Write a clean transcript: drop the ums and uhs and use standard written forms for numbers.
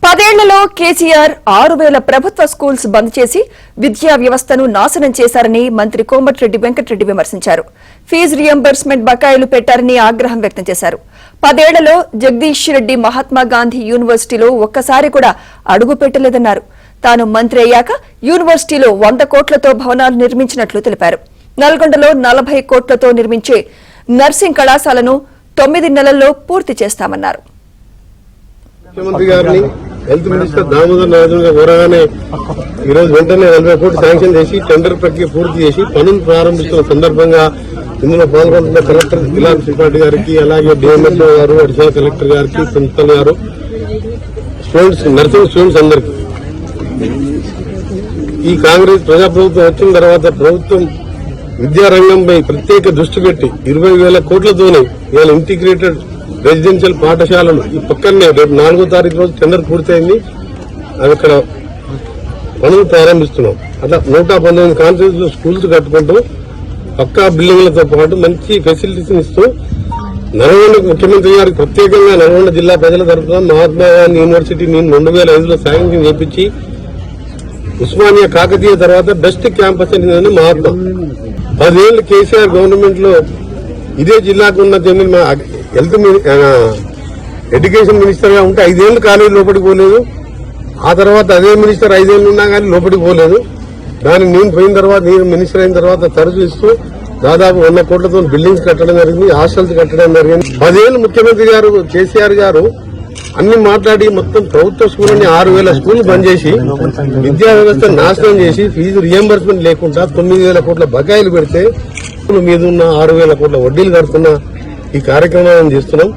10 ఏళ్లలో కేసీఆర్ 6,000 ప్రభుత్వ స్కూల్స్ బంద్ చేసి విద్యా వ్యవస్థను నాశనం చేశారని మంత్రి కోమటిరెడ్డి వెంకటరెడ్డి విమర్శించారు. ఫీజు రియంబర్స్మెంట్ బకాయిలు పెట్టారని ఆగ్రహం వ్యక్తం చేశారు. 10 ఏళ్లలో జగదీష్ రెడ్డి మహాత్మాగాంధీ యూనివర్సిటీలో ఒక్కసారి కూడా అడుగు పెట్టలేదన్నారు. తాను మంత్రి అయ్యాక యూనివర్సిటీలో 100 కోట్లతో భవనాలు నిర్మించినట్లు తెలిపారు. నల్గొండలో 40 కోట్లతో నిర్మించే నర్సింగ్ కళాశాలను 9 నెలల్లో పూర్తి చేస్తామన్నారు. ముఖ్యమంత్రి గారిని హెల్త్ మినిస్టర్ దామోదర్ నాయుడుగా కోరగానే ఈ రోజు వెంటనే 40 కోట్లు శాంక్షన్ చేసి టెండర్ ప్రక్రియ పూర్తి చేసి పనులు ప్రారంభిస్తున్న సందర్భంగా ఇందులో పాల్గొంటున్న కలెక్టర్ గిలాన్ త్రిపాఠి గారికి, అలాగే డిఎంఎస్ఓ గారు, అడిషనల్ కలెక్టర్ గారికి, ప్రిన్సిపల్ గారు, స్టూడెంట్స్, నర్సింగ్ స్టూడెంట్స్ అందరికీ ఈ కాంగ్రెస్ ప్రజాప్రభుత్వం వచ్చిన తర్వాత ప్రభుత్వం విద్యారంగంపై ప్రత్యేక దృష్టి పెట్టి 20,000 కోట్లతోనే ఇవాళ ఇంటిగ్రేటెడ్ రెసిడెన్షియల్ పాఠశాలలు ఈ పక్కనే రేపు 4వ తారీఖు రోజు టెండర్ పూర్తయింది. అది అక్కడ పనులు ప్రారంభిస్తున్నాం. అట్లా 119 కాన్స్టిట్యూన్స్ లో స్కూల్స్ కట్టుకుంటూ పక్కా బిల్డింగ్లతో పాటు మంచి ఫెసిలిటీస్ ఇస్తూ నల్గొండ ముఖ్యమంత్రి గారికి ప్రత్యేకంగా నల్గొండ జిల్లా ప్రజల తరఫున మహాత్మాగాంధీ యూనివర్సిటీ నేను 2005లో శాంక్షన్ చేపించి ఉస్మానియా కాకతీయ తర్వాత బెస్ట్ క్యాంపస్ అని మహాత్మా 10 ఏళ్లు కేసీఆర్ గవర్నమెంట్ లో ఇదే జిల్లాకు ఉన్న చెందిన మా హెల్త్ ఎడ్యుకేషన్ మినిస్టర్ గా ఉంటే 5 ఏళ్లు కాలేజీ లోపలికి పోలేదు. ఆ తర్వాత అదే మినిస్టర్ 5 ఏళ్లు ఉన్నా కానీ లోపలికి పోలేదు. దానికి నేను పోయిన తర్వాత, నేను మినిస్టర్ అయిన తర్వాత తరచు ఇస్తూ దాదాపు 100 కోట్లతో బిల్డింగ్స్ కట్టడం జరిగింది, హాస్టల్స్ కట్టడం జరిగింది. 10 ఏళ్లు ముఖ్యమంత్రి గారు కేసీఆర్ గారు అన్ని మాట్లాడి మొత్తం ప్రభుత్వ స్కూళ్ళని 6,000 స్కూళ్లు బంద్ చేసి విద్యా వ్యవస్థ నాశనం చేసి ఫీజు రియంబర్స్మెంట్ లేకుండా 9,000 కోట్ల బకాయిలు పెడితే మీద ఉన్న 6,000 కోట్ల వడ్డీలు కడుతున్న ఈ కార్యక్రమాన్ని చేస్తున్నాం.